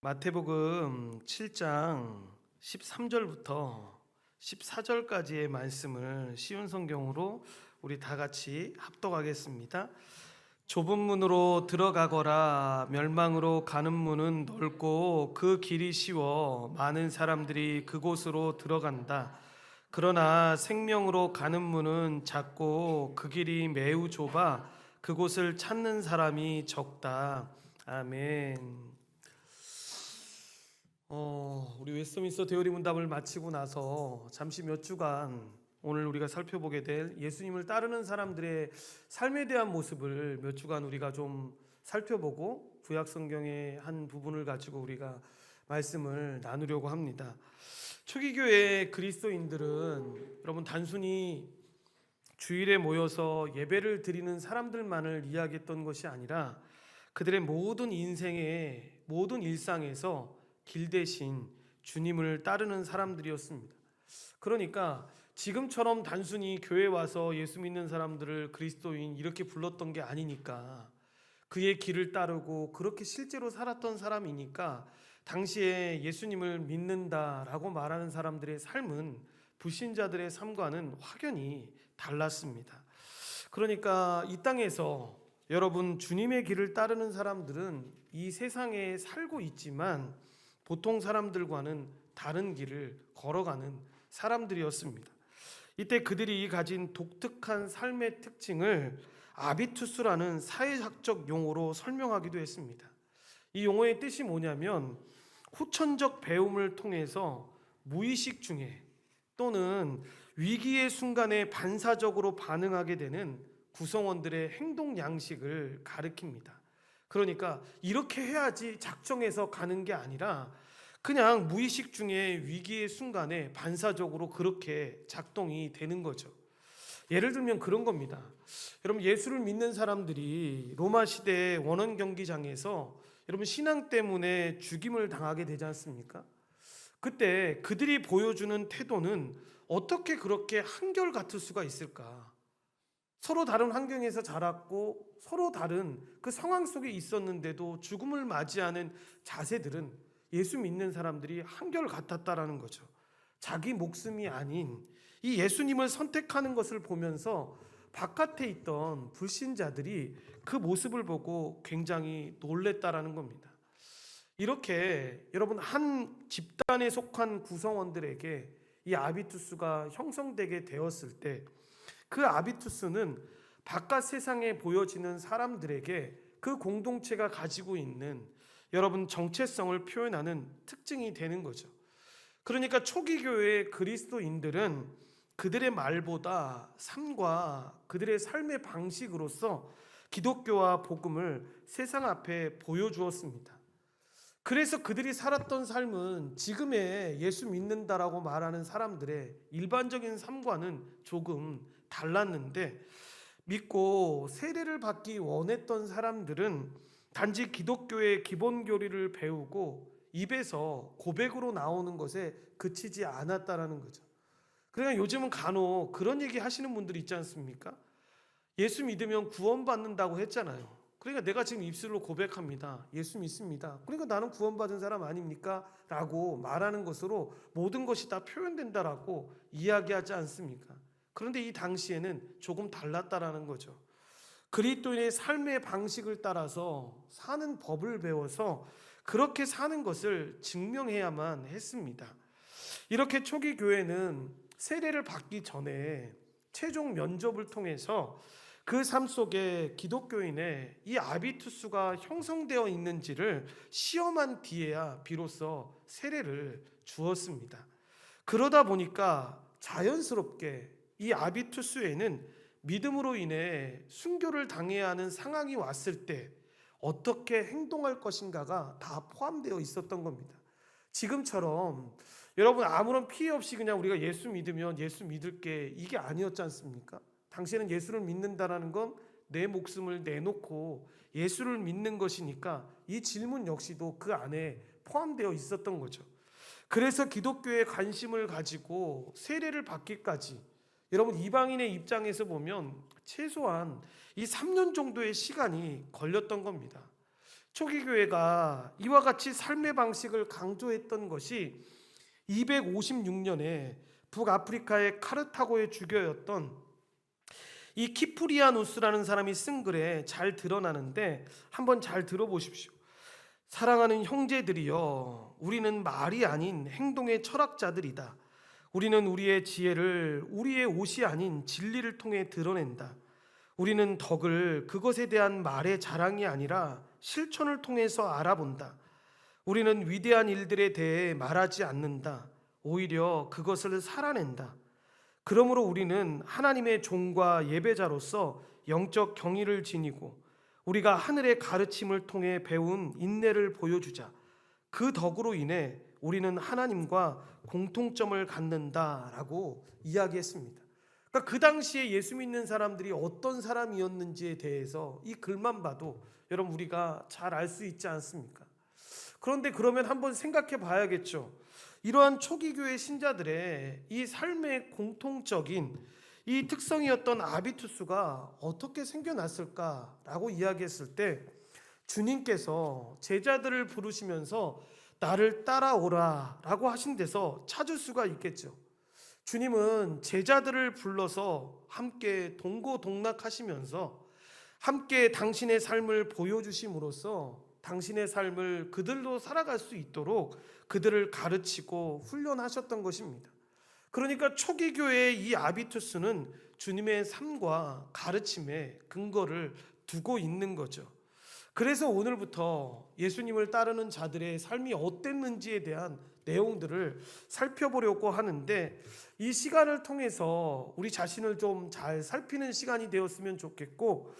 마태복음 7장 13절부터 14절까지의 말씀을 쉬운 성경으로 우리 다 같이 합독하겠습니다. 좁은 문으로 들어가거라. 멸망으로 가는 문은 넓고 그 길이 쉬워 많은 사람들이 그곳으로 들어간다. 그러나 생명으로 가는 문은 작고 그 길이 매우 좁아 그곳을 찾는 사람이 적다. 아멘. 우리 웨스트민스터 대우리 문답을 마치고 나서 잠시 몇 주간 오늘 우리가 살펴보게 될 예수님을 따르는 사람들의 삶에 대한 모습을 몇 주간 우리가 좀 살펴보고 구약 성경의 한 부분을 가지고 우리가 말씀을 나누려고 합니다. 초기 교회 그리스도인들은 여러분 단순히 주일에 모여서 예배를 드리는 사람들만을 이야기했던 것이 아니라 그들의 모든 인생의 모든 일상에서 길 대신 주님을 따르는 사람들이었습니다. 그러니까 지금처럼 단순히 교회 와서 예수 믿는 사람들을 그리스도인 이렇게 불렀던 게 아니니까, 그의 길을 따르고 그렇게 실제로 살았던 사람이니까 당시에 예수님을 믿는다라고 말하는 사람들의 삶은 불신자들의 삶과는 확연히 달랐습니다. 그러니까 이 땅에서 여러분 주님의 길을 따르는 사람들은 이 세상에 살고 있지만 보통 사람들과는 다른 길을 걸어가는 사람들이었습니다. 이때 그들이 가진 독특한 삶의 특징을 아비투스라는 사회학적 용어로 설명하기도 했습니다. 이 용어의 뜻이 뭐냐면 후천적 배움을 통해서 무의식 중에 또는 위기의 순간에 반사적으로 반응하게 되는 구성원들의 행동 양식을 가리킵니다. 그러니까 이렇게 해야지 작정해서 가는 게 아니라 그냥 무의식 중에 위기의 순간에 반사적으로 그렇게 작동이 되는 거죠. 예를 들면 그런 겁니다. 여러분, 예수를 믿는 사람들이 로마 시대의 원원 경기장에서 여러분 신앙 때문에 죽임을 당하게 되지 않습니까? 그때 그들이 보여주는 태도는 어떻게 그렇게 한결같을 수가 있을까? 서로 다른 환경에서 자랐고 서로 다른 그 상황 속에 있었는데도 죽음을 맞이하는 자세들은 예수 믿는 사람들이 한결같았다라는 거죠. 자기 목숨이 아닌 이 예수님을 선택하는 것을 보면서 바깥에 있던 불신자들이 그 모습을 보고 굉장히 놀랬다라는 겁니다. 이렇게 여러분 한 집단에 속한 구성원들에게 이 아비투스가 형성되게 되었을 때 그 아비투스는 바깥 세상에 보여지는 사람들에게 그 공동체가 가지고 있는 여러분 정체성을 표현하는 특징이 되는 거죠. 그러니까 초기 교회의 그리스도인들은 그들의 말보다 삶과 그들의 삶의 방식으로서 기독교와 복음을 세상 앞에 보여주었습니다. 그래서 그들이 살았던 삶은 지금의 예수 믿는다라고 말하는 사람들의 일반적인 삶과는 조금 달랐는데, 믿고 세례를 받기 원했던 사람들은 단지 기독교의 기본 교리를 배우고 입에서 고백으로 나오는 것에 그치지 않았다라는 거죠. 그러니까 요즘은 간혹 그런 얘기 하시는 분들이 있지 않습니까? 예수 믿으면 구원받는다고 했잖아요. 그러니까 내가 지금 입술로 고백합니다. 예수 믿습니다. 그러니까 나는 구원받은 사람 아닙니까? 라고 말하는 것으로 모든 것이 다 표현된다라고 이야기하지 않습니까? 그런데 이 당시에는 조금 달랐다라는 거죠. 그리스도인의 삶의 방식을 따라서 사는 법을 배워서 그렇게 사는 것을 증명해야만 했습니다. 이렇게 초기 교회는 세례를 받기 전에 최종 면접을 통해서 그 삶 속에 기독교인의 이 아비투스가 형성되어 있는지를 시험한 뒤에야 비로소 세례를 주었습니다. 그러다 보니까 자연스럽게 이 아비투스에는 믿음으로 인해 순교를 당해야 하는 상황이 왔을 때 어떻게 행동할 것인가가 다 포함되어 있었던 겁니다. 지금처럼 여러분 아무런 피해 없이 그냥 우리가 예수 믿으면 예수 믿을게, 이게 아니었지 않습니까? 당신은 예수를 믿는다라는 건 내 목숨을 내놓고 예수를 믿는 것이니까 이 질문 역시도 그 안에 포함되어 있었던 거죠. 그래서 기독교에 관심을 가지고 세례를 받기까지 여러분 이방인의 입장에서 보면 최소한 이 3년 정도의 시간이 걸렸던 겁니다. 초기 교회가 이와 같이 삶의 방식을 강조했던 것이 256년에 북아프리카의 카르타고의 주교였던 이 키프리아누스라는 사람이 쓴 글에 잘 드러나는데 한번 잘 들어보십시오. 사랑하는 형제들이여, 우리는 말이 아닌 행동의 철학자들이다. 우리는 우리의 지혜를 우리의 옷이 아닌 진리를 통해 드러낸다. 우리는 덕을 그것에 대한 말의 자랑이 아니라 실천을 통해서 알아본다. 우리는 위대한 일들에 대해 말하지 않는다. 오히려 그것을 살아낸다. 그러므로 우리는 하나님의 종과 예배자로서 영적 경의를 지니고 우리가 하늘의 가르침을 통해 배운 인내를 보여주자. 그 덕으로 인해 우리는 하나님과 공통점을 갖는다라고 이야기했습니다. 그러니까 그 당시에 예수 믿는 사람들이 어떤 사람이었는지에 대해서 이 글만 봐도 여러분 우리가 잘 알 수 있지 않습니까? 그런데 그러면 한번 생각해 봐야겠죠. 이러한 초기 교회 신자들의 이 삶의 공통적인 이 특성이었던 아비투스가 어떻게 생겨났을까라고 이야기했을 때 주님께서 제자들을 부르시면서 나를 따라오라 라고 하신 데서 찾을 수가 있겠죠. 주님은 제자들을 불러서 함께 동고동락하시면서 함께 당신의 삶을 보여주심으로써 당신의 삶을 그들도 살아갈 수 있도록 그들을 가르치고 훈련하셨던 것입니다. 그러니까 초기 교회의 이 아비투스는 주님의 삶과 가르침에 근거를 두고 있는 거죠. 그래서 오늘부터 예수님을 따르는 자들의 삶이 어땠는지에 대한 내용들을 살펴보려고 하는데, 이 시간을 통해서 우리 자신을 좀 잘 살피는 시간이 되었으면 좋겠고,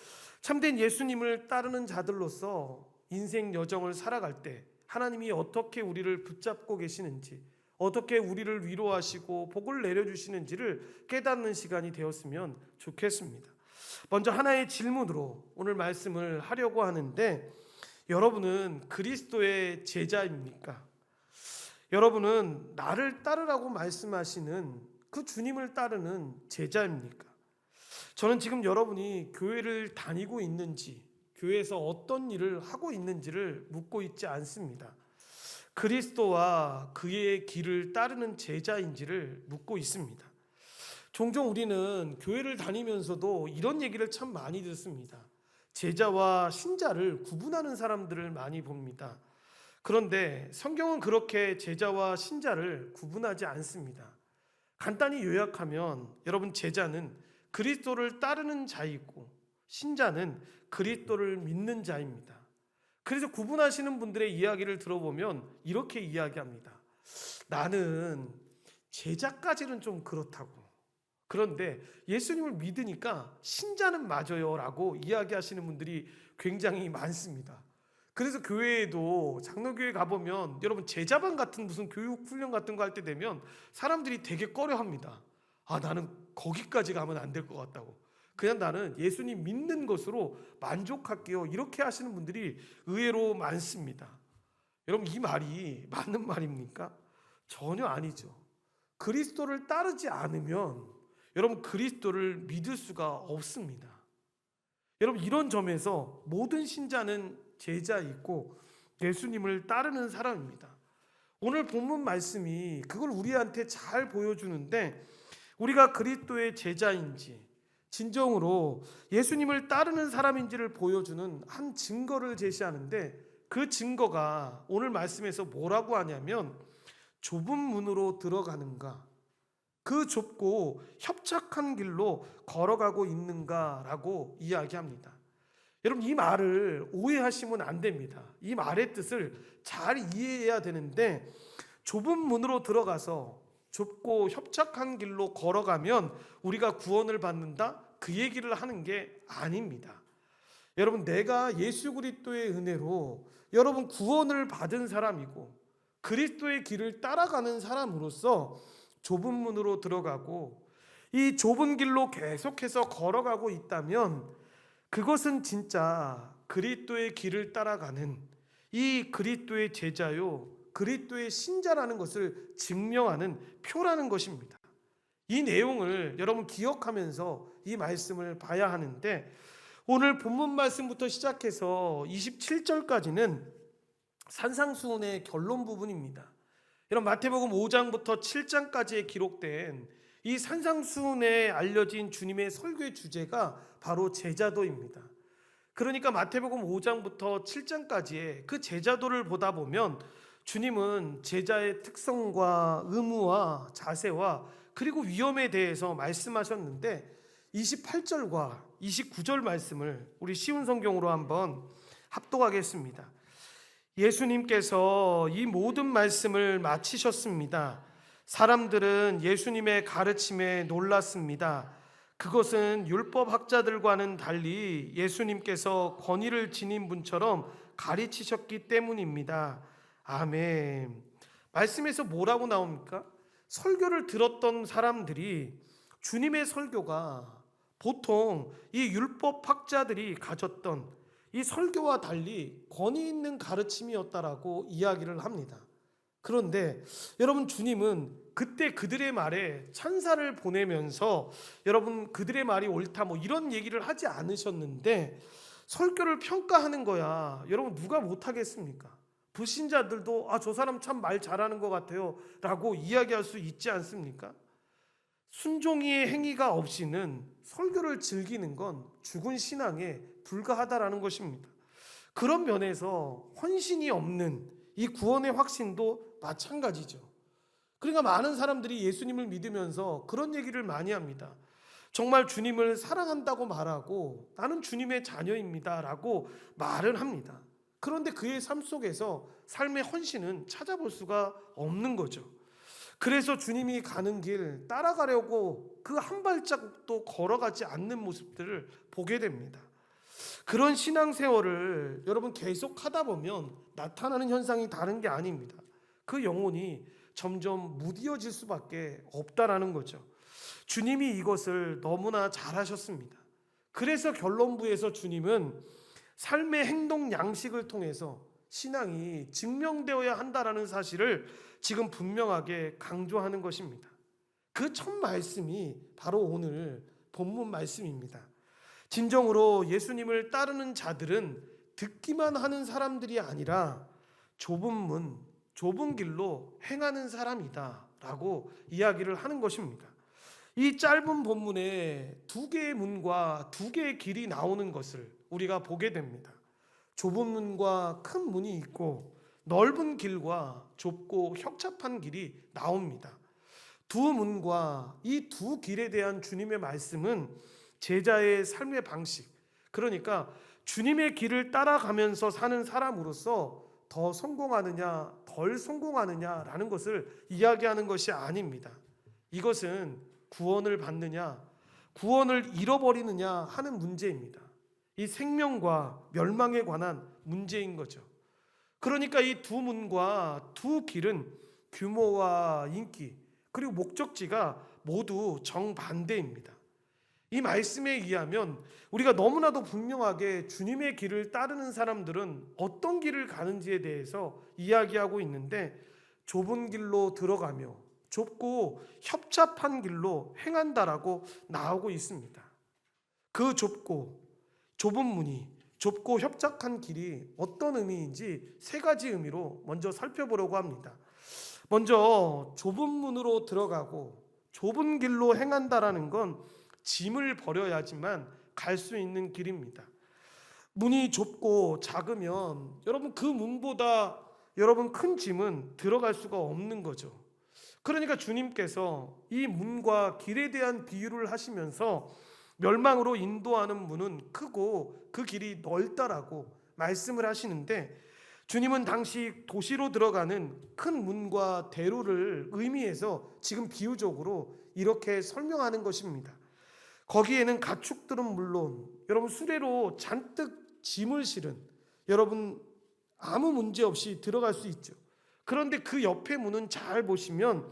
참된 예수님을 따르는 자들로서 인생 여정을 살아갈 때 하나님이 어떻게 우리를 붙잡고 계시는지, 어떻게 우리를 위로하시고 복을 내려주시는지를 깨닫는 시간이 되었으면 좋겠습니다. 먼저 하나의 질문으로 오늘 말씀을 하려고 하는데, 여러분은 그리스도의 제자입니까? 여러분은 나를 따르라고 말씀하시는 그 주님을 따르는 제자입니까? 저는 지금 여러분이 교회를 다니고 있는지, 교회에서 어떤 일을 하고 있는지를 묻고 있지 않습니다. 그리스도와 그의 길을 따르는 제자인지를 묻고 있습니다. 종종 우리는 교회를 다니면서도 이런 얘기를 참 많이 듣습니다. 제자와 신자를 구분하는 사람들을 많이 봅니다. 그런데 성경은 그렇게 제자와 신자를 구분하지 않습니다. 간단히 요약하면 여러분, 제자는 그리스도를 따르는 자이고 신자는 그리스도를 믿는 자입니다. 그래서 구분하시는 분들의 이야기를 들어보면 이렇게 이야기합니다. 나는 제자까지는 좀 그렇다고, 그런데 예수님을 믿으니까 신자는 맞아요 라고 이야기하시는 분들이 굉장히 많습니다. 그래서 교회에도 장로교회 가보면 여러분, 제자반 같은 무슨 교육 훈련 같은 거 할 때 되면 사람들이 되게 꺼려합니다. 나는 거기까지 가면 안 될 것 같다고, 그냥 나는 예수님 믿는 것으로 만족할게요, 이렇게 하시는 분들이 의외로 많습니다. 여러분, 이 말이 맞는 말입니까? 전혀 아니죠. 그리스도를 따르지 않으면 여러분, 그리스도를 믿을 수가 없습니다. 여러분, 이런 점에서 모든 신자는 제자이고 예수님을 따르는 사람입니다. 오늘 본문 말씀이 그걸 우리한테 잘 보여주는데, 우리가 그리스도의 제자인지 진정으로 예수님을 따르는 사람인지를 보여주는 한 증거를 제시하는데, 그 증거가 오늘 말씀에서 뭐라고 하냐면 좁은 문으로 들어가는가, 그 좁고 협착한 길로 걸어가고 있는가라고 이야기합니다. 여러분, 이 말을 오해하시면 안 됩니다. 이 말의 뜻을 잘 이해해야 되는데, 좁은 문으로 들어가서 좁고 협착한 길로 걸어가면 우리가 구원을 받는다, 그 얘기를 하는 게 아닙니다. 여러분, 내가 예수 그리스도의 은혜로 여러분 구원을 받은 사람이고 그리스도의 길을 따라가는 사람으로서 좁은 문으로 들어가고 이 좁은 길로 계속해서 걸어가고 있다면, 그것은 진짜 그리스도의 길을 따라가는 이 그리스도의 제자요, 그리스도의 신자라는 것을 증명하는 표라는 것입니다. 이 내용을 여러분 기억하면서 이 말씀을 봐야 하는데, 오늘 본문 말씀부터 시작해서 27절까지는 산상수훈의 결론 부분입니다. 이런 마태복음 5장부터 7장까지에 기록된 이 산상수훈에 알려진 주님의 설교의 주제가 바로 제자도입니다. 그러니까 마태복음 5장부터 7장까지의 그 제자도를 보다 보면 주님은 제자의 특성과 의무와 자세와 그리고 위험에 대해서 말씀하셨는데 28절과 29절 말씀을 우리 쉬운 성경으로 한번 합독하겠습니다. 예수님께서 이 모든 말씀을 마치셨습니다. 사람들은 예수님의 가르침에 놀랐습니다. 그것은 율법학자들과는 달리 예수님께서 권위를 지닌 분처럼 가르치셨기 때문입니다. 아멘. 말씀에서 뭐라고 나옵니까? 설교를 들었던 사람들이 주님의 설교가 보통 이 율법학자들이 가졌던 이 설교와 달리 권위 있는 가르침이었다라고 이야기를 합니다. 그런데 여러분, 주님은 그때 그들의 말에 찬사를 보내면서 여러분 그들의 말이 옳다 뭐 이런 얘기를 하지 않으셨는데 설교를 평가하는 거야. 여러분 누가 못하겠습니까? 불신자들도 저 사람 참 말 잘하는 것 같아요 라고 이야기할 수 있지 않습니까? 순종의 행위가 없이는 설교를 즐기는 건 죽은 신앙에 불과하다라는 것입니다. 그런 면에서 헌신이 없는 이 구원의 확신도 마찬가지죠. 그러니까 많은 사람들이 예수님을 믿으면서 그런 얘기를 많이 합니다. 정말 주님을 사랑한다고 말하고 나는 주님의 자녀입니다 라고 말을 합니다. 그런데 그의 삶 속에서 삶의 헌신은 찾아볼 수가 없는 거죠. 그래서 주님이 가는 길 따라가려고 그 한 발자국도 걸어가지 않는 모습들을 보게 됩니다. 그런 신앙생활을 여러분 계속 하다 보면 나타나는 현상이 다른 게 아닙니다. 그 영혼이 점점 무디어질 수밖에 없다라는 거죠. 주님이 이것을 너무나 잘하셨습니다. 그래서 결론부에서 주님은 삶의 행동 양식을 통해서 신앙이 증명되어야 한다라는 사실을 지금 분명하게 강조하는 것입니다. 그 첫 말씀이 바로 오늘 본문 말씀입니다. 진정으로 예수님을 따르는 자들은 듣기만 하는 사람들이 아니라 좁은 문, 좁은 길로 행하는 사람이다 라고 이야기를 하는 것입니다. 이 짧은 본문에 두 개의 문과 두 개의 길이 나오는 것을 우리가 보게 됩니다. 좁은 문과 큰 문이 있고 넓은 길과 좁고 협착한 길이 나옵니다. 두 문과 이 두 길에 대한 주님의 말씀은 제자의 삶의 방식, 그러니까 주님의 길을 따라가면서 사는 사람으로서 더 성공하느냐 덜 성공하느냐라는 것을 이야기하는 것이 아닙니다. 이것은 구원을 받느냐 구원을 잃어버리느냐 하는 문제입니다. 이 생명과 멸망에 관한 문제인 거죠. 그러니까 이 두 문과 두 길은 규모와 인기 그리고 목적지가 모두 정반대입니다. 이 말씀에 의하면 우리가 너무나도 분명하게 주님의 길을 따르는 사람들은 어떤 길을 가는지에 대해서 이야기하고 있는데 좁은 길로 들어가며 좁고 협착한 길로 행한다라고 나오고 있습니다. 그 좁은 문이 좁고 협착한 길이 어떤 의미인지 세 가지 의미로 먼저 살펴보려고 합니다. 먼저 좁은 문으로 들어가고 좁은 길로 행한다라는 건 짐을 버려야지만 갈 수 있는 길입니다. 문이 좁고 작으면 여러분 그 문보다 여러분 큰 짐은 들어갈 수가 없는 거죠. 그러니까 주님께서 이 문과 길에 대한 비유를 하시면서 멸망으로 인도하는 문은 크고 그 길이 넓다라고 말씀을 하시는데 주님은 당시 도시로 들어가는 큰 문과 대로를 의미해서 지금 비유적으로 이렇게 설명하는 것입니다. 거기에는 가축들은 물론 여러분 수레로 잔뜩 짐을 실은 여러분 아무 문제 없이 들어갈 수 있죠. 그런데 그 옆에 문은 잘 보시면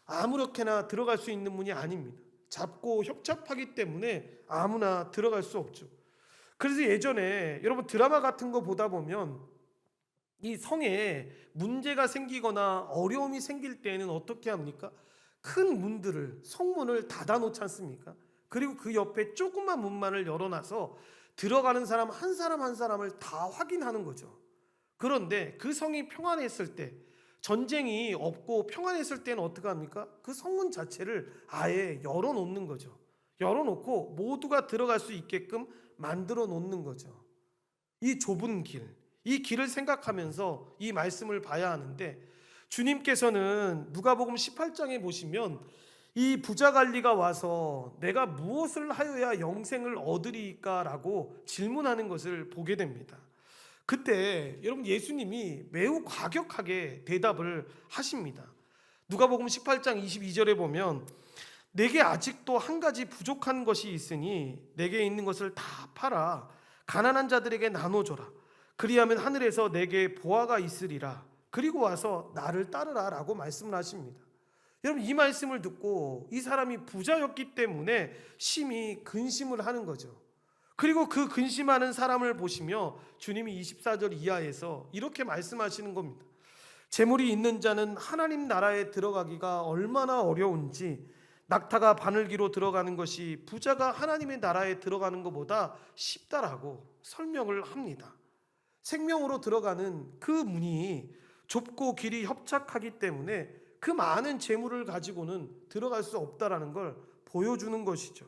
아무렇게나 들어갈 수 있는 문이 아닙니다. 좁고 협착하기 때문에 아무나 들어갈 수 없죠. 그래서 예전에 여러분 드라마 같은 거 보다 보면 이 성에 문제가 생기거나 어려움이 생길 때에는 어떻게 합니까? 큰 문들을 성문을 닫아 놓지 않습니까? 그리고 그 옆에 조그만 문만을 열어놔서 들어가는 사람 한 사람 한 사람을 다 확인하는 거죠. 그런데 그 성이 평안했을 때, 전쟁이 없고 평안했을 때는 어떻게 합니까? 그 성문 자체를 아예 열어놓는 거죠. 열어놓고 모두가 들어갈 수 있게끔 만들어 놓는 거죠. 이 좁은 길, 이 길을 생각하면서 이 말씀을 봐야 하는데, 주님께서는 누가복음 18장에 보시면 이 부자 관리가 와서 내가 무엇을 하여야 영생을 얻으리까 라고 질문하는 것을 보게 됩니다. 그때 여러분 예수님이 매우 과격하게 대답을 하십니다. 누가복음 18장 22절에 보면 내게 아직도 한 가지 부족한 것이 있으니 내게 있는 것을 다 팔아 가난한 자들에게 나눠줘라. 그리하면 하늘에서 내게 보화가 있으리라. 그리고 와서 나를 따르라 라고 말씀을 하십니다. 여러분 이 말씀을 듣고 이 사람이 부자였기 때문에 심히 근심을 하는 거죠. 그리고 그 근심하는 사람을 보시며 주님이 24절 이하에서 이렇게 말씀하시는 겁니다. 재물이 있는 자는 하나님 나라에 들어가기가 얼마나 어려운지 낙타가 바늘기로 들어가는 것이 부자가 하나님의 나라에 들어가는 것보다 쉽다라고 설명을 합니다. 생명으로 들어가는 그 문이 좁고 길이 협착하기 때문에 그 많은 재물을 가지고는 들어갈 수 없다라는 걸 보여주는 것이죠.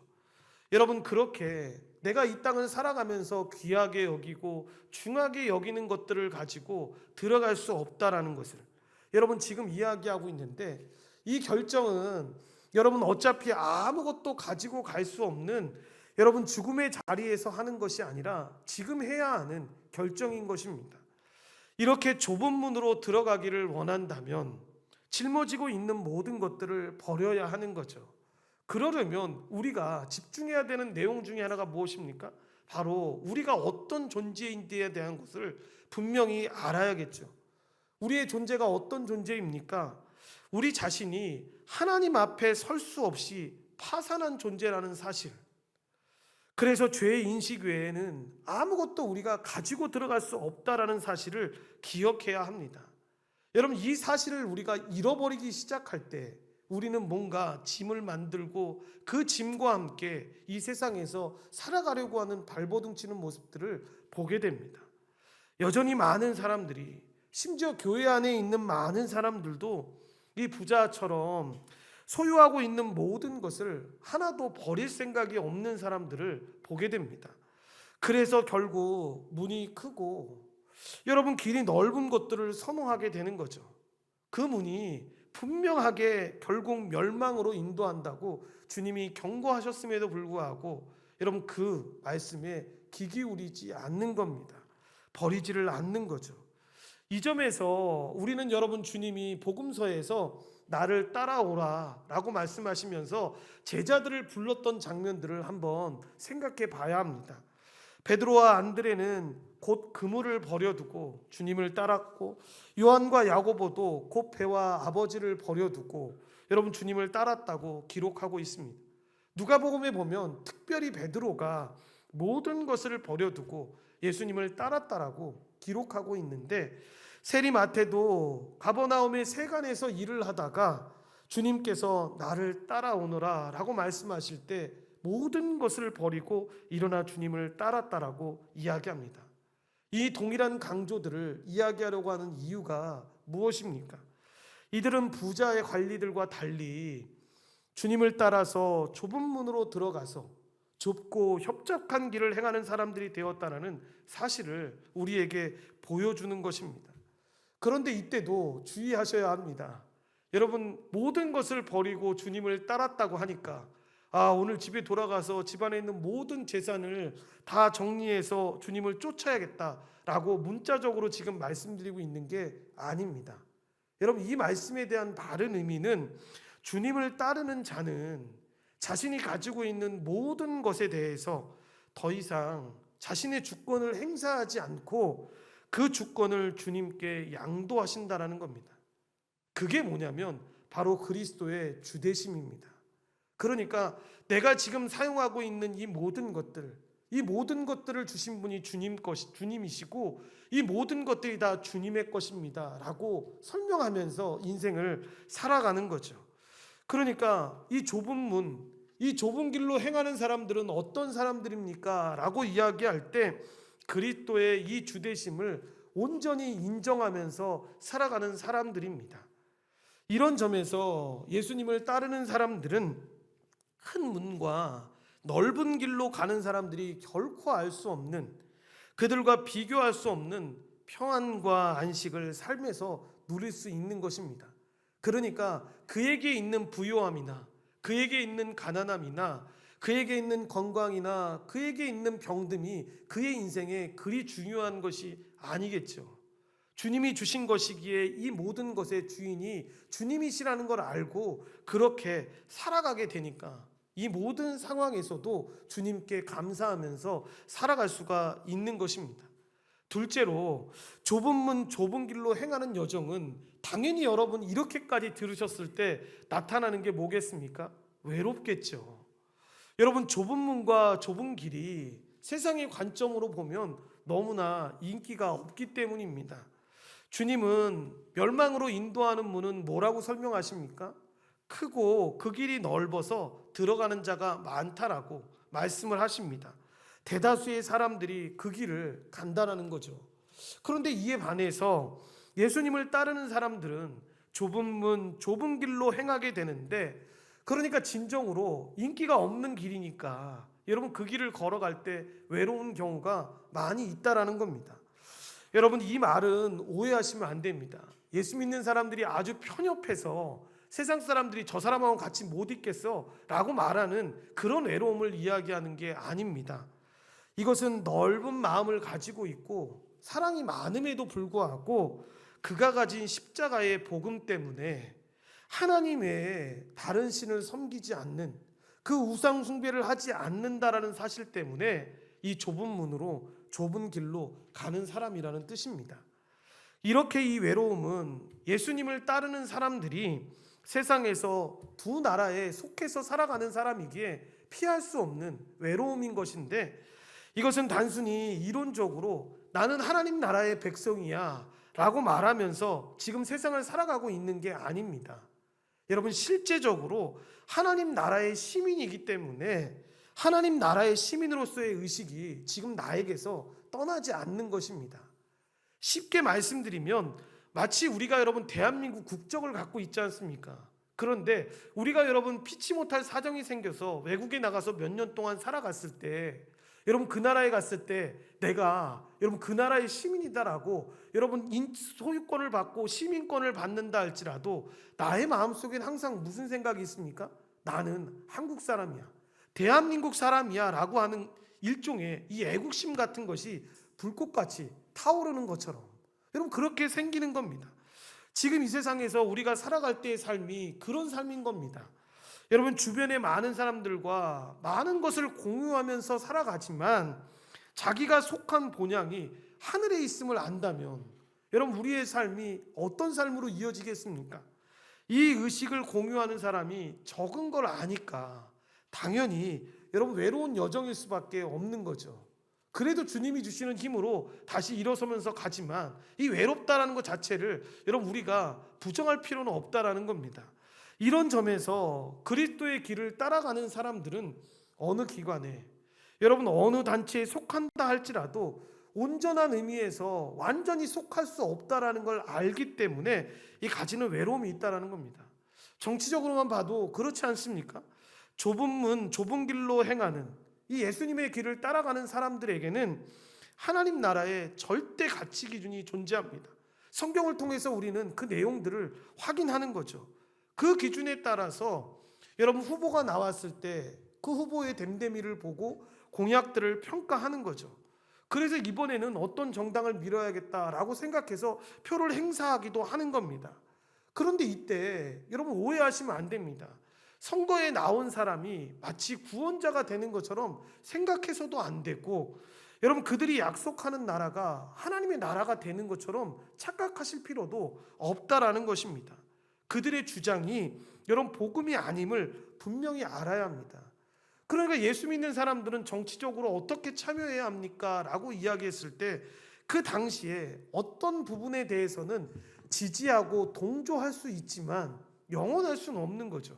여러분 그렇게 내가 이 땅을 살아가면서 귀하게 여기고 중하게 여기는 것들을 가지고 들어갈 수 없다라는 것을 여러분 지금 이야기하고 있는데, 이 결정은 여러분 어차피 아무것도 가지고 갈 수 없는 여러분 죽음의 자리에서 하는 것이 아니라 지금 해야 하는 결정인 것입니다. 이렇게 좁은 문으로 들어가기를 원한다면 짊어지고 있는 모든 것들을 버려야 하는 거죠. 그러려면 우리가 집중해야 되는 내용 중에 하나가 무엇입니까? 바로 우리가 어떤 존재인지에 대한 것을 분명히 알아야겠죠. 우리의 존재가 어떤 존재입니까? 우리 자신이 하나님 앞에 설 수 없이 파산한 존재라는 사실. 그래서 죄의 인식 외에는 아무것도 우리가 가지고 들어갈 수 없다라는 사실을 기억해야 합니다. 여러분 이 사실을 우리가 잃어버리기 시작할 때 우리는 뭔가 짐을 만들고 그 짐과 함께 이 세상에서 살아가려고 하는 발버둥치는 모습들을 보게 됩니다. 여전히 많은 사람들이, 심지어 교회 안에 있는 많은 사람들도 이 부자처럼 소유하고 있는 모든 것을 하나도 버릴 생각이 없는 사람들을 보게 됩니다. 그래서 결국 문이 크고 여러분 길이 넓은 것들을 선호하게 되는 거죠. 그 문이 분명하게 결국 멸망으로 인도한다고 주님이 경고하셨음에도 불구하고 여러분 그 말씀에 귀 기울이지 않는 겁니다. 버리지를 않는 거죠. 이 점에서 우리는 여러분 주님이 복음서에서 나를 따라오라 라고 말씀하시면서 제자들을 불렀던 장면들을 한번 생각해 봐야 합니다. 베드로와 안드레는 곧 그물을 버려두고 주님을 따랐고, 요한과 야고보도 곧 배와 아버지를 버려두고 여러분 주님을 따랐다고 기록하고 있습니다. 누가복음에 보면 특별히 베드로가 모든 것을 버려두고 예수님을 따랐다라고 기록하고 있는데, 세리마태도 가버나움의 세관에서 일을 하다가 주님께서 나를 따라오너라 라고 말씀하실 때 모든 것을 버리고 일어나 주님을 따랐다라고 이야기합니다. 이 동일한 강조들을 이야기하려고 하는 이유가 무엇입니까? 이들은 부자의 관리들과 달리 주님을 따라서 좁은 문으로 들어가서 좁고 협착한 길을 행하는 사람들이 되었다는 사실을 우리에게 보여주는 것입니다. 그런데 이때도 주의하셔야 합니다. 여러분 모든 것을 버리고 주님을 따랐다고 하니까 오늘 집에 돌아가서 집안에 있는 모든 재산을 다 정리해서 주님을 쫓아야겠다라고 문자적으로 지금 말씀드리고 있는 게 아닙니다. 여러분 이 말씀에 대한 바른 의미는 주님을 따르는 자는 자신이 가지고 있는 모든 것에 대해서 더 이상 자신의 주권을 행사하지 않고 그 주권을 주님께 양도하신다라는 겁니다. 그게 뭐냐면 바로 그리스도의 주대심입니다. 그러니까 내가 지금 사용하고 있는 이 모든 것들을 주신 분이 주님이시고 이 모든 것들이 다 주님의 것입니다 라고 설명하면서 인생을 살아가는 거죠. 그러니까 이 좁은 문, 이 좁은 길로 행하는 사람들은 어떤 사람들입니까? 라고 이야기할 때 그리스도의 이 주되심을 온전히 인정하면서 살아가는 사람들입니다. 이런 점에서 예수님을 따르는 사람들은 큰 문과 넓은 길로 가는 사람들이 결코 알 수 없는, 그들과 비교할 수 없는 평안과 안식을 삶에서 누릴 수 있는 것입니다. 그러니까 그에게 있는 부요함이나 그에게 있는 가난함이나 그에게 있는 건강이나 그에게 있는 병듦이 그의 인생에 그리 중요한 것이 아니겠죠. 주님이 주신 것이기에 이 모든 것의 주인이 주님이시라는 걸 알고 그렇게 살아가게 되니까 이 모든 상황에서도 주님께 감사하면서 살아갈 수가 있는 것입니다. 둘째로 좁은 문 좁은 길로 행하는 여정은 당연히 여러분 이렇게까지 들으셨을 때 나타나는 게 뭐겠습니까? 외롭겠죠. 여러분 좁은 문과 좁은 길이 세상의 관점으로 보면 너무나 인기가 없기 때문입니다. 주님은 멸망으로 인도하는 문은 뭐라고 설명하십니까? 크고 그 길이 넓어서 들어가는 자가 많다라고 말씀을 하십니다. 대다수의 사람들이 그 길을 간다라는 거죠. 그런데 이에 반해서 예수님을 따르는 사람들은 좁은 문, 좁은 길로 행하게 되는데, 그러니까 진정으로 인기가 없는 길이니까 여러분 그 길을 걸어갈 때 외로운 경우가 많이 있다라는 겁니다. 여러분 이 말은 오해하시면 안 됩니다. 예수 믿는 사람들이 아주 편협해서 세상 사람들이 저 사람하고 같이 못 있겠어 라고 말하는 그런 외로움을 이야기하는 게 아닙니다. 이것은 넓은 마음을 가지고 있고 사랑이 많음에도 불구하고 그가 가진 십자가의 복음 때문에 하나님 외에 다른 신을 섬기지 않는, 그 우상 숭배를 하지 않는다라는 사실 때문에 이 좁은 문으로 좁은 길로 가는 사람이라는 뜻입니다. 이렇게 이 외로움은 예수님을 따르는 사람들이 세상에서 두 나라에 속해서 살아가는 사람이기에 피할 수 없는 외로움인 것인데, 이것은 단순히 이론적으로 나는 하나님 나라의 백성이야 라고 말하면서 지금 세상을 살아가고 있는 게 아닙니다. 여러분 실제적으로 하나님 나라의 시민이기 때문에 하나님 나라의 시민으로서의 의식이 지금 나에게서 떠나지 않는 것입니다. 쉽게 말씀드리면 마치 우리가 여러분 대한민국 국적을 갖고 있지 않습니까? 그런데 우리가 여러분 피치 못할 사정이 생겨서 외국에 나가서 몇 년 동안 살아갔을 때, 여러분 그 나라에 갔을 때 내가 여러분 그 나라의 시민이다라고 여러분 소유권을 받고 시민권을 받는다 할지라도 나의 마음속엔 항상 무슨 생각이 있습니까? 나는 한국 사람이야, 대한민국 사람이야 라고 하는 일종의 이 애국심 같은 것이 불꽃같이 타오르는 것처럼 여러분 그렇게 생기는 겁니다. 지금 이 세상에서 우리가 살아갈 때의 삶이 그런 삶인 겁니다. 여러분 주변에 많은 사람들과 많은 것을 공유하면서 살아가지만 자기가 속한 본향이 하늘에 있음을 안다면 여러분 우리의 삶이 어떤 삶으로 이어지겠습니까? 이 의식을 공유하는 사람이 적은 걸 아니까 당연히 여러분 외로운 여정일 수밖에 없는 거죠. 그래도 주님이 주시는 힘으로 다시 일어서면서 가지만 이 외롭다라는 것 자체를 여러분 우리가 부정할 필요는 없다라는 겁니다. 이런 점에서 그리스도의 길을 따라가는 사람들은 어느 기관에 여러분 어느 단체에 속한다 할지라도 온전한 의미에서 완전히 속할 수 없다라는 걸 알기 때문에 이 가지는 외로움이 있다라는 겁니다. 정치적으로만 봐도 그렇지 않습니까? 좁은 문, 좁은 길로 행하는 이 예수님의 길을 따라가는 사람들에게는 하나님 나라의 절대 가치 기준이 존재합니다. 성경을 통해서 우리는 그 내용들을 확인하는 거죠. 그 기준에 따라서 여러분 후보가 나왔을 때 그 후보의 됨됨이를 보고 공약들을 평가하는 거죠. 그래서 이번에는 어떤 정당을 밀어야겠다라고 생각해서 표를 행사하기도 하는 겁니다. 그런데 이때 여러분 오해하시면 안 됩니다. 선거에 나온 사람이 마치 구원자가 되는 것처럼 생각해서도 안 되고, 여러분 그들이 약속하는 나라가 하나님의 나라가 되는 것처럼 착각하실 필요도 없다라는 것입니다. 그들의 주장이 여러분 복음이 아님을 분명히 알아야 합니다. 그러니까 예수 믿는 사람들은 정치적으로 어떻게 참여해야 합니까? 라고 이야기했을 때 그 당시에 어떤 부분에 대해서는 지지하고 동조할 수 있지만 영원할 수는 없는 거죠.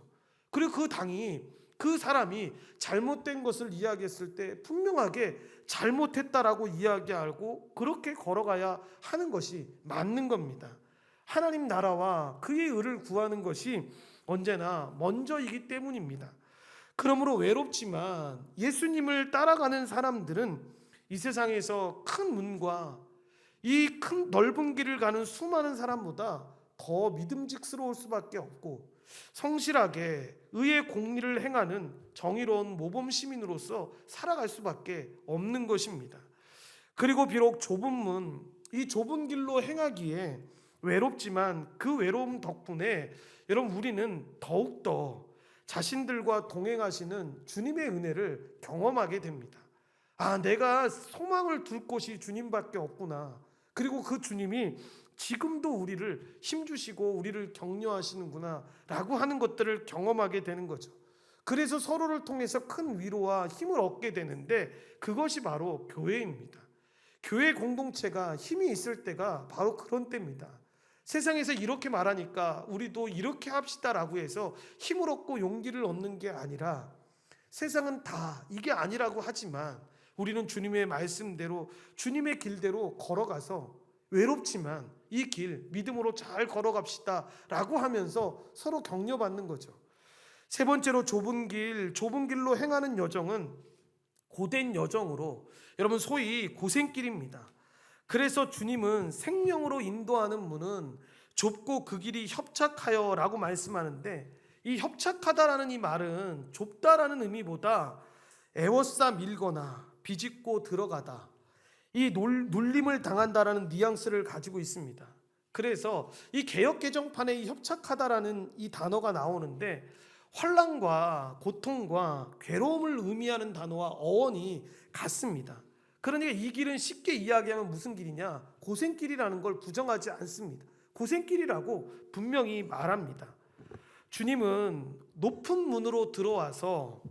그리고 그 당이 그 사람이 잘못된 것을 이야기했을 때 분명하게 잘못했다라고 이야기하고 그렇게 걸어가야 하는 것이 맞는 겁니다. 하나님 나라와 그의 의를 구하는 것이 언제나 먼저이기 때문입니다. 그러므로 외롭지만 예수님을 따라가는 사람들은 이 세상에서 큰 문과 이 큰 넓은 길을 가는 수많은 사람보다 더 믿음직스러울 수밖에 없고 성실하게 의의 공리를 행하는 정의로운 모범 시민으로서 살아갈 수밖에 없는 것입니다. 그리고 비록 좁은 문, 이 좁은 길로 행하기에 외롭지만 그 외로움 덕분에 여러분 우리는 더욱더 자신들과 동행하시는 주님의 은혜를 경험하게 됩니다. 아, 내가 소망을 둘 곳이 주님밖에 없구나. 그리고 그 주님이 지금도 우리를 힘주시고 우리를 격려하시는구나 라고 하는 것들을 경험하게 되는 거죠. 그래서 서로를 통해서 큰 위로와 힘을 얻게 되는데 그것이 바로 교회입니다. 교회 공동체가 힘이 있을 때가 바로 그런 때입니다. 세상에서 이렇게 말하니까 우리도 이렇게 합시다라고 해서 힘을 얻고 용기를 얻는 게 아니라 세상은 다 이게 아니라고 하지만 우리는 주님의 말씀대로 주님의 길대로 걸어가서 외롭지만 이 길 믿음으로 잘 걸어갑시다 라고 하면서 서로 격려받는 거죠. 세 번째로 좁은 길로 행하는 여정은 고된 여정으로 여러분 소위 고생길입니다. 그래서 주님은 생명으로 인도하는 문은 좁고 그 길이 협착하여 라고 말씀하는데 이 협착하다라는 이 말은 좁다라는 의미보다 애워싸 밀거나 비집고 들어가다 이 눌림을 당한다라는 뉘앙스를 가지고 있습니다. 그래서 이 개역 개정판에 이 협착하다라는 이 단어가 나오는데 환난과 고통과 괴로움을 의미하는 단어와 어원이 같습니다. 그러니까 이 길은 쉽게 이야기하면 무슨 길이냐? 고생길이라는 걸 부정하지 않습니다. 고생길이라고 분명히 말합니다. 주님은 높은 문으로 들어와서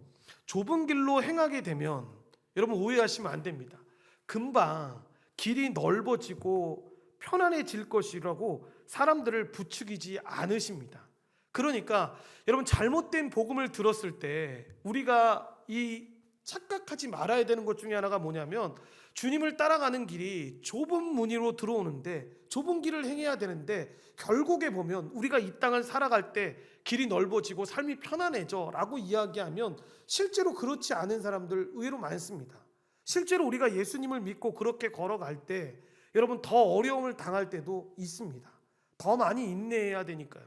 좁은 길로 행하게 되면 여러분 오해하시면 안 됩니다. 금방 길이 넓어지고 편안해질 것이라고 사람들을 부추기지 않으십니다. 그러니까 여러분 잘못된 복음을 들었을 때 우리가 이 착각하지 말아야 되는 것 중에 하나가 뭐냐면 주님을 따라가는 길이 좁은 문으로 들어오는데 좁은 길을 행해야 되는데 결국에 보면 우리가 이 땅을 살아갈 때 길이 넓어지고 삶이 편안해져 라고 이야기하면 실제로 그렇지 않은 사람들 의외로 많습니다. 실제로 우리가 예수님을 믿고 그렇게 걸어갈 때 여러분 더 어려움을 당할 때도 있습니다. 더 많이 인내해야 되니까요.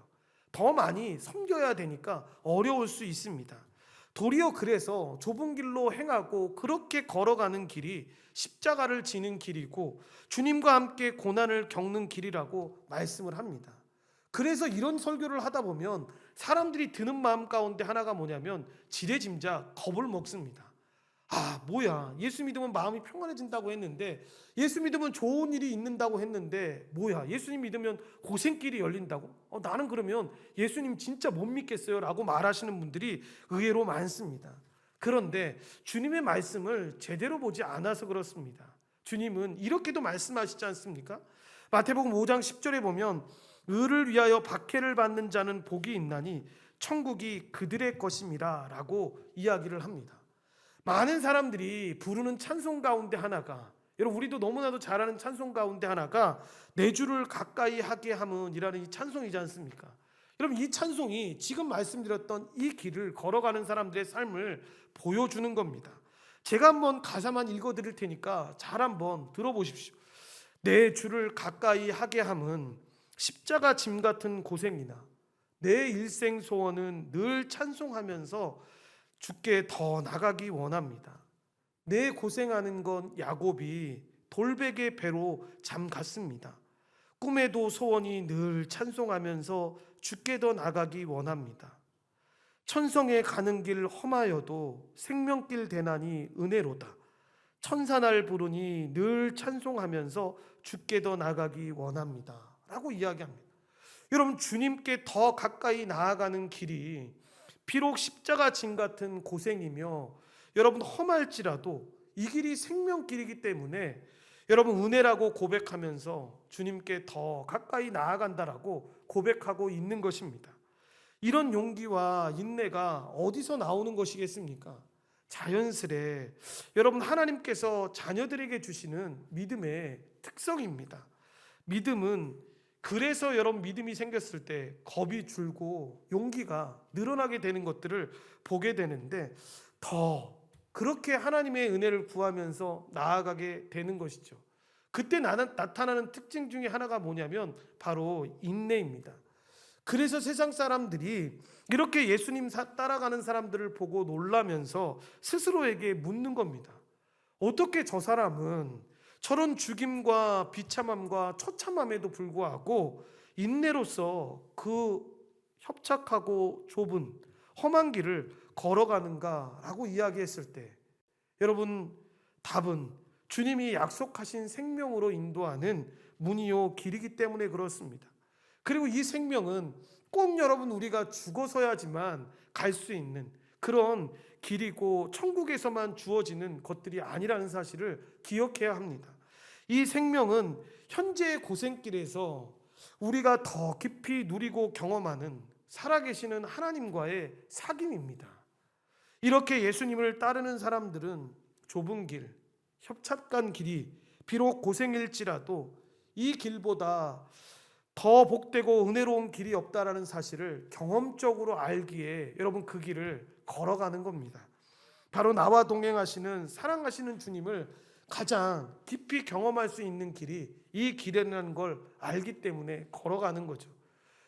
더 많이 섬겨야 되니까 어려울 수 있습니다. 도리어 그래서 좁은 길로 행하고 그렇게 걸어가는 길이 십자가를 지는 길이고 주님과 함께 고난을 겪는 길이라고 말씀을 합니다. 그래서 이런 설교를 하다 보면 사람들이 드는 마음 가운데 하나가 뭐냐면 지레짐작 겁을 먹습니다. 아, 뭐야, 예수 믿으면 마음이 평안해진다고 했는데, 예수 믿으면 좋은 일이 있는다고 했는데, 뭐야, 예수님 믿으면 고생길이 열린다고? 나는 그러면 예수님 진짜 못 믿겠어요 라고 말하시는 분들이 의외로 많습니다. 그런데 주님의 말씀을 제대로 보지 않아서 그렇습니다. 주님은 이렇게도 말씀하시지 않습니까? 마태복음 5장 10절에 보면 의를 위하여 박해를 받는 자는 복이 있나니 천국이 그들의 것임이라 라고 이야기를 합니다. 많은 사람들이 부르는 찬송 가운데 하나가, 여러분 우리도 너무나도 잘 아는 찬송 가운데 하나가 내 주를 가까이 하게 함은 이라는 이 찬송이지 않습니까? 여러분 이 찬송이 지금 말씀드렸던 이 길을 걸어가는 사람들의 삶을 보여주는 겁니다. 제가 한번 가사만 읽어드릴 테니까 잘 한번 들어보십시오. 내 주를 가까이 하게 함은 십자가 짐 같은 고생이나 내 일생 소원은 늘 찬송하면서 주께 더 나가기 원합니다. 내 고생하는 건 야곱이 돌베개 배로 잠 갔습니다. 꿈에도 소원이 늘 찬송하면서 주께 더 나가기 원합니다. 천성에 가는 길 험하여도 생명길 대나니 은혜로다. 천사날 부르니 늘 찬송하면서 주께 더 나가기 원합니다 라고 이야기합니다. 여러분 주님께 더 가까이 나아가는 길이 비록 십자가 짐 같은 고생이며 여러분 험할지라도 이 길이 생명길이기 때문에 여러분 은혜라고 고백하면서 주님께 더 가까이 나아간다라고 고백하고 있는 것입니다. 이런 용기와 인내가 어디서 나오는 것이겠습니까? 자연스레 여러분 하나님께서 자녀들에게 주시는 믿음의 특성입니다. 믿음은 그래서 여러분 믿음이 생겼을 때 겁이 줄고 용기가 늘어나게 되는 것들을 보게 되는데 더 그렇게 하나님의 은혜를 구하면서 나아가게 되는 것이죠. 그때 나타나는 특징 중에 하나가 뭐냐면 바로 인내입니다. 그래서 세상 사람들이 이렇게 예수님 따라가는 사람들을 보고 놀라면서 스스로에게 묻는 겁니다. 어떻게 저 사람은 저런 죽임과 비참함과 처참함에도 불구하고 인내로서 그 협착하고 좁은 험한 길을 걸어가는가라고 이야기했을 때 여러분 답은 주님이 약속하신 생명으로 인도하는 문이요 길이기 때문에 그렇습니다. 그리고 이 생명은 꼭 여러분 우리가 죽어서야지만 갈 수 있는 그런 길이고 천국에서만 주어지는 것들이 아니라는 사실을 기억해야 합니다. 이 생명은 현재의 고생길에서 우리가 더 깊이 누리고 경험하는 살아계시는 하나님과의 사귐입니다. 이렇게 예수님을 따르는 사람들은 좁은 길, 협착한 길이 비록 고생일지라도 이 길보다 더 복되고 은혜로운 길이 없다라는 사실을 경험적으로 알기에 여러분 그 길을 걸어가는 겁니다. 바로 나와 동행하시는 사랑하시는 주님을 가장 깊이 경험할 수 있는 길이 이 길이라는 걸 알기 때문에 걸어가는 거죠.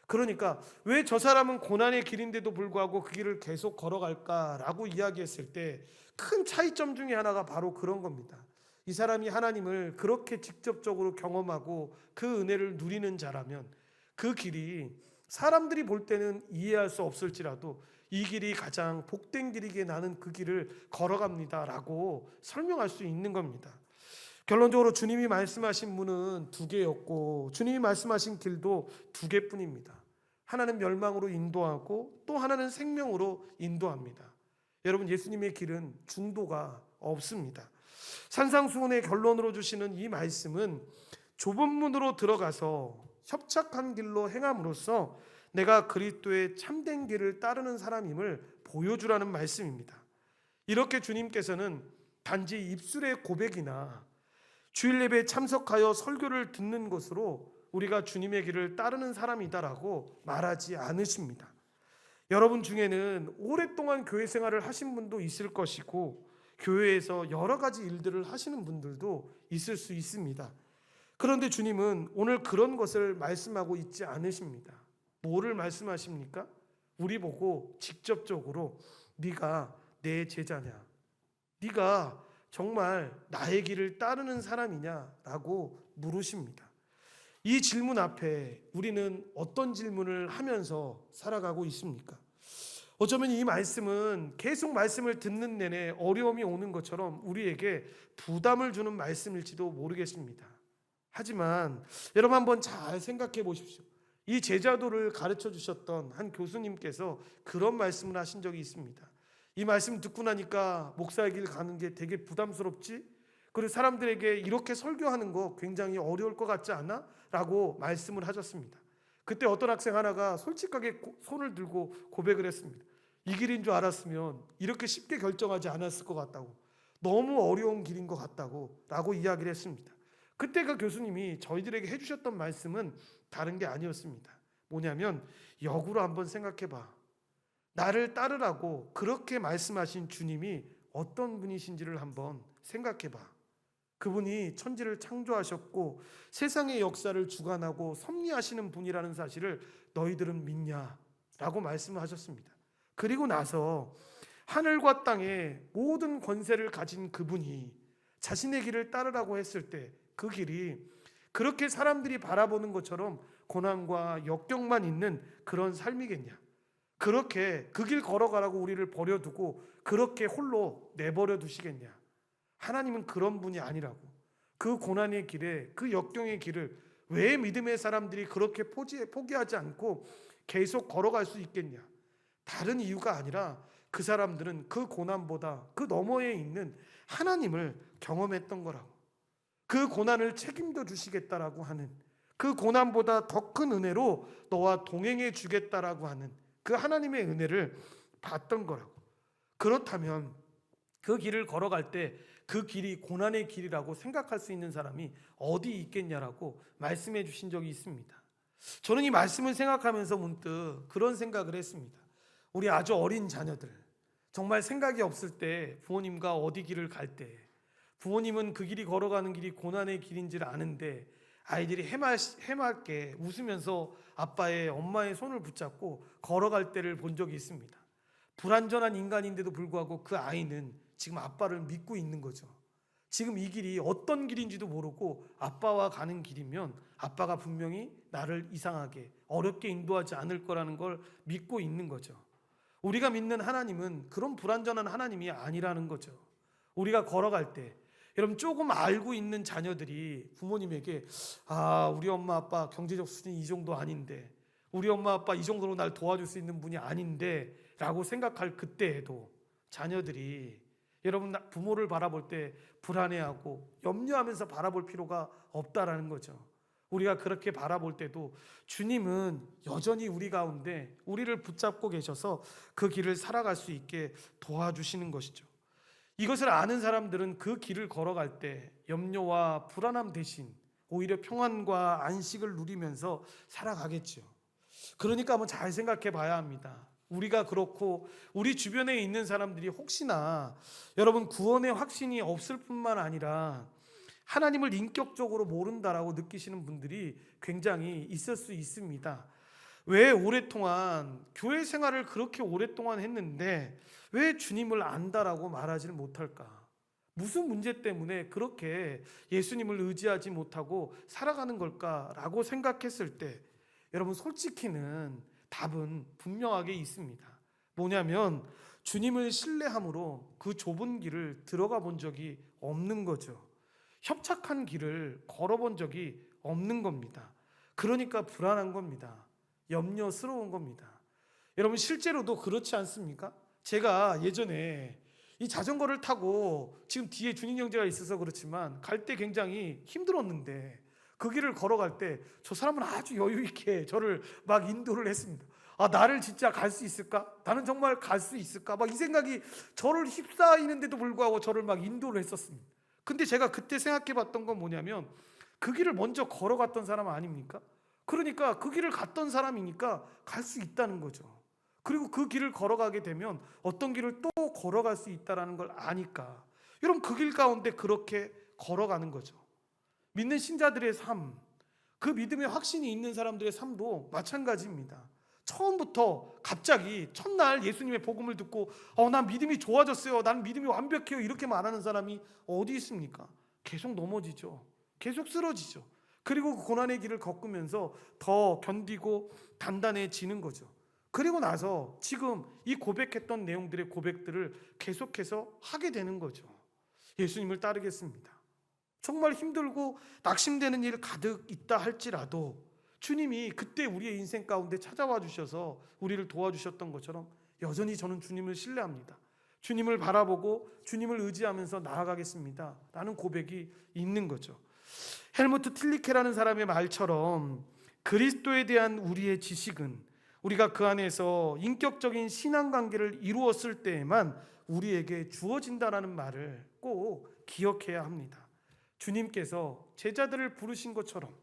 그러니까 왜 저 사람은 고난의 길인데도 불구하고 그 길을 계속 걸어갈까라고 이야기했을 때 큰 차이점 중에 하나가 바로 그런 겁니다. 이 사람이 하나님을 그렇게 직접적으로 경험하고 그 은혜를 누리는 자라면 그 길이 사람들이 볼 때는 이해할 수 없을지라도 이 길이 가장 복된 길이기에 나는 그 길을 걸어갑니다라고 설명할 수 있는 겁니다. 결론적으로 주님이 말씀하신 문은 두 개였고 주님이 말씀하신 길도 두 개뿐입니다. 하나는 멸망으로 인도하고 또 하나는 생명으로 인도합니다. 여러분 예수님의 길은 중도가 없습니다. 산상수훈의 결론으로 주시는 이 말씀은 좁은 문으로 들어가서 협착한 길로 행함으로써 내가 그리스도의 참된 길을 따르는 사람임을 보여주라는 말씀입니다. 이렇게 주님께서는 단지 입술의 고백이나 주일 예배에 참석하여 설교를 듣는 것으로 우리가 주님의 길을 따르는 사람이다라고 말하지 않으십니다. 여러분 중에는 오랫동안 교회 생활을 하신 분도 있을 것이고 교회에서 여러 가지 일들을 하시는 분들도 있을 수 있습니다. 그런데 주님은 오늘 그런 것을 말씀하고 있지 않으십니다. 뭐를 말씀하십니까? 우리 보고 직접적으로 네가 내 제자냐? 네가 정말 나의 길을 따르는 사람이냐라고 물으십니다. 이 질문 앞에 우리는 어떤 질문을 하면서 살아가고 있습니까? 어쩌면 이 말씀은 계속 말씀을 듣는 내내 어려움이 오는 것처럼 우리에게 부담을 주는 말씀일지도 모르겠습니다. 하지만 여러분 한번 잘 생각해 보십시오. 이 제자도를 가르쳐 주셨던 한 교수님께서 그런 말씀을 하신 적이 있습니다. 이 말씀 듣고 나니까 목사의 길 가는 게 되게 부담스럽지? 그리고 사람들에게 이렇게 설교하는 거 굉장히 어려울 것 같지 않아? 라고 말씀을 하셨습니다. 그때 어떤 학생 하나가 솔직하게 손을 들고 고백을 했습니다. 이 길인 줄 알았으면 이렇게 쉽게 결정하지 않았을 것 같다고, 너무 어려운 길인 것 같다고 라고 이야기를 했습니다. 그때 그 교수님이 저희들에게 해주셨던 말씀은 다른 게 아니었습니다. 뭐냐면 역으로 한번 생각해봐. 나를 따르라고 그렇게 말씀하신 주님이 어떤 분이신지를 한번 생각해봐. 그분이 천지를 창조하셨고 세상의 역사를 주관하고 섭리하시는 분이라는 사실을 너희들은 믿냐? 라고 말씀하셨습니다. 그리고 나서 하늘과 땅의 모든 권세를 가진 그분이 자신의 길을 따르라고 했을 때 그 길이 그렇게 사람들이 바라보는 것처럼 고난과 역경만 있는 그런 삶이겠냐? 그렇게 그 길 걸어가라고 우리를 버려두고 그렇게 홀로 내버려 두시겠냐? 하나님은 그런 분이 아니라고. 그 고난의 길에, 그 역경의 길을 왜 믿음의 사람들이 그렇게 포기하지 않고 계속 걸어갈 수 있겠냐? 다른 이유가 아니라 그 사람들은 그 고난보다 그 너머에 있는 하나님을 경험했던 거라고. 그 고난을 책임져 주시겠다라고 하는, 그 고난보다 더 큰 은혜로 너와 동행해 주겠다라고 하는 그 하나님의 은혜를 받던 거라고. 그렇다면 그 길을 걸어갈 때 그 길이 고난의 길이라고 생각할 수 있는 사람이 어디 있겠냐라고 말씀해 주신 적이 있습니다. 저는 이 말씀을 생각하면서 문득 그런 생각을 했습니다. 우리 아주 어린 자녀들, 정말 생각이 없을 때 부모님과 어디 길을 갈 때, 부모님은 그 길이 걸어가는 길이 고난의 길인지를 아는데 아이들이 해맑게 웃으면서 아빠의 엄마의 손을 붙잡고 걸어갈 때를 본 적이 있습니다. 불완전한 인간인데도 불구하고 그 아이는 지금 아빠를 믿고 있는 거죠. 지금 이 길이 어떤 길인지도 모르고 아빠와 가는 길이면 아빠가 분명히 나를 이상하게 어렵게 인도하지 않을 거라는 걸 믿고 있는 거죠. 우리가 믿는 하나님은 그런 불완전한 하나님이 아니라는 거죠. 우리가 걸어갈 때 여러분, 조금 알고 있는 자녀들이 부모님에게 우리 엄마 아빠 경제적 수준이 이 정도 아닌데, 우리 엄마 아빠 이 정도로 날 도와줄 수 있는 분이 아닌데 라고 생각할 그때에도 자녀들이 여러분 부모를 바라볼 때 불안해하고 염려하면서 바라볼 필요가 없다라는 거죠. 우리가 그렇게 바라볼 때도 주님은 여전히 우리 가운데 우리를 붙잡고 계셔서 그 길을 살아갈 수 있게 도와주시는 것이죠. 이것을 아는 사람들은 그 길을 걸어갈 때 염려와 불안함 대신 오히려 평안과 안식을 누리면서 살아가겠죠. 그러니까 한번 잘 생각해 봐야 합니다. 우리가 그렇고 우리 주변에 있는 사람들이 혹시나 여러분 구원의 확신이 없을 뿐만 아니라 하나님을 인격적으로 모른다라고 느끼시는 분들이 굉장히 있을 수 있습니다. 왜 오랫동안 교회 생활을 그렇게 오랫동안 했는데 왜 주님을 안다라고 말하지를 못할까? 무슨 문제 때문에 그렇게 예수님을 의지하지 못하고 살아가는 걸까라고 생각했을 때 여러분 솔직히는 답은 분명하게 있습니다. 뭐냐면 주님을 신뢰함으로 그 좁은 길을 들어가 본 적이 없는 거죠. 협착한 길을 걸어본 적이 없는 겁니다. 그러니까 불안한 겁니다. 염려스러운 겁니다. 여러분 실제로도 그렇지 않습니까? 제가 예전에 이 자전거를 타고 지금 뒤에 준인 형제가 있어서 그렇지만 갈 때 굉장히 힘들었는데 그 길을 걸어갈 때 저 사람은 아주 여유 있게 저를 막 인도를 했습니다. 나를 진짜 갈 수 있을까? 나는 정말 갈 수 있을까? 막 이 생각이 저를 휩싸이는데도 불구하고 저를 막 인도를 했었습니다. 근데 제가 그때 생각해 봤던 건 뭐냐면 그 길을 먼저 걸어갔던 사람 아닙니까? 그러니까 그 길을 갔던 사람이니까 갈 수 있다는 거죠. 그리고 그 길을 걸어가게 되면 어떤 길을 또 걸어갈 수 있다는 걸 아니까 여러분 그 길 가운데 그렇게 걸어가는 거죠. 믿는 신자들의 삶, 그 믿음의 확신이 있는 사람들의 삶도 마찬가지입니다. 처음부터 갑자기 첫날 예수님의 복음을 듣고 난 믿음이 좋아졌어요, 난 믿음이 완벽해요 이렇게 말하는 사람이 어디 있습니까? 계속 넘어지죠. 계속 쓰러지죠. 그리고 그 고난의 길을 겪으면서 더 견디고 단단해지는 거죠. 그리고 나서 지금 이 고백했던 내용들의 고백들을 계속해서 하게 되는 거죠. 예수님을 따르겠습니다. 정말 힘들고 낙심되는 일 가득 있다 할지라도 주님이 그때 우리의 인생 가운데 찾아와 주셔서 우리를 도와주셨던 것처럼 여전히 저는 주님을 신뢰합니다. 주님을 바라보고 주님을 의지하면서 나아가겠습니다 라는 고백이 있는 거죠. 헬무트 틸리케라는 사람의 말처럼 그리스도에 대한 우리의 지식은 우리가 그 안에서 인격적인 신앙관계를 이루었을 때에만 우리에게 주어진다는 말을 꼭 기억해야 합니다. 주님께서 제자들을 부르신 것처럼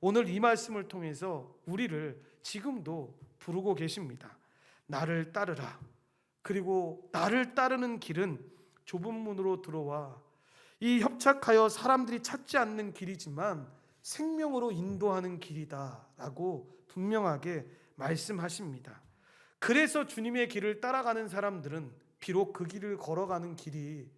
오늘 이 말씀을 통해서 우리를 지금도 부르고 계십니다. 나를 따르라. 그리고 나를 따르는 길은 좁은 문으로 들어와 이 협착하여 사람들이 찾지 않는 길이지만 생명으로 인도하는 길이다 라고 분명하게 말씀하십니다. 그래서 주님의 길을 따라가는 사람들은 비록 그 길을 걸어가는 길이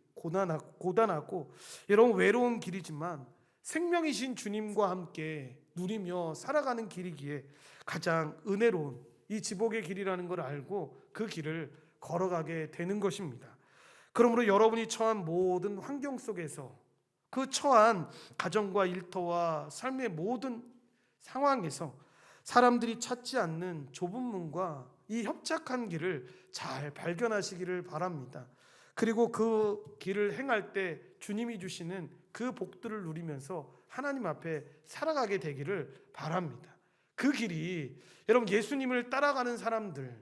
고단하고 여러분 외로운 길이지만 생명이신 주님과 함께 누리며 살아가는 길이기에 가장 은혜로운 이 지복의 길이라는 걸 알고 그 길을 걸어가게 되는 것입니다. 그러므로 여러분이 처한 모든 환경 속에서 그 처한 가정과 일터와 삶의 모든 상황에서 사람들이 찾지 않는 좁은 문과 이 협착한 길을 잘 발견하시기를 바랍니다. 그리고 그 길을 행할 때 주님이 주시는 그 복들을 누리면서 하나님 앞에 살아가게 되기를 바랍니다. 그 길이 여러분 예수님을 따라가는 사람들,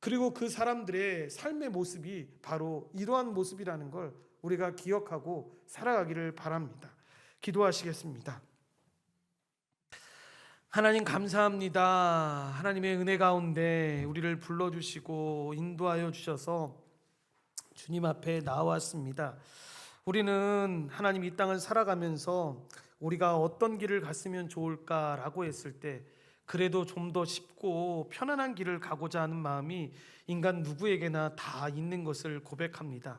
그리고 그 사람들의 삶의 모습이 바로 이러한 모습이라는 걸 우리가 기억하고 살아가기를 바랍니다. 기도하시겠습니다. 하나님 감사합니다. 하나님의 은혜 가운데 우리를 불러주시고 인도하여 주셔서 주님 앞에 나왔습니다. 우리는 하나님 이 땅을 살아가면서 우리가 어떤 길을 갔으면 좋을까라고 했을 때 그래도 좀 더 쉽고 편안한 길을 가고자 하는 마음이 인간 누구에게나 다 있는 것을 고백합니다.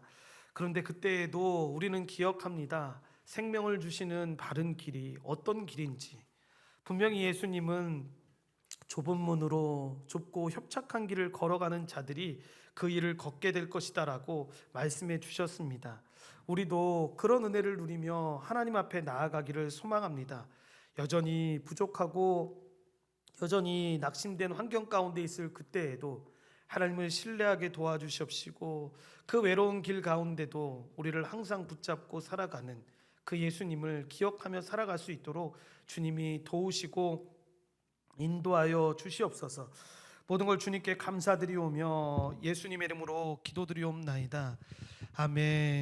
그런데 그때에도 우리는 기억합니다. 생명을 주시는 바른 길이 어떤 길인지. 분명히 예수님은 좁은 문으로 좁고 협착한 길을 걸어가는 자들이 그 길을 걷게 될 것이다라고 말씀해 주셨습니다. 우리도 그런 은혜를 누리며 하나님 앞에 나아가기를 소망합니다. 여전히 부족하고 여전히 낙심된 환경 가운데 있을 그때에도 하나님을 신뢰하게 도와주시옵시고 그 외로운 길 가운데도 우리를 항상 붙잡고 살아가는 그 예수님을 기억하며 살아갈 수 있도록 주님이 도우시고 인도하여 주시옵소서. 모든 걸 주님께 감사드리오며 예수님의 이름으로 기도드리옵나이다. 아멘.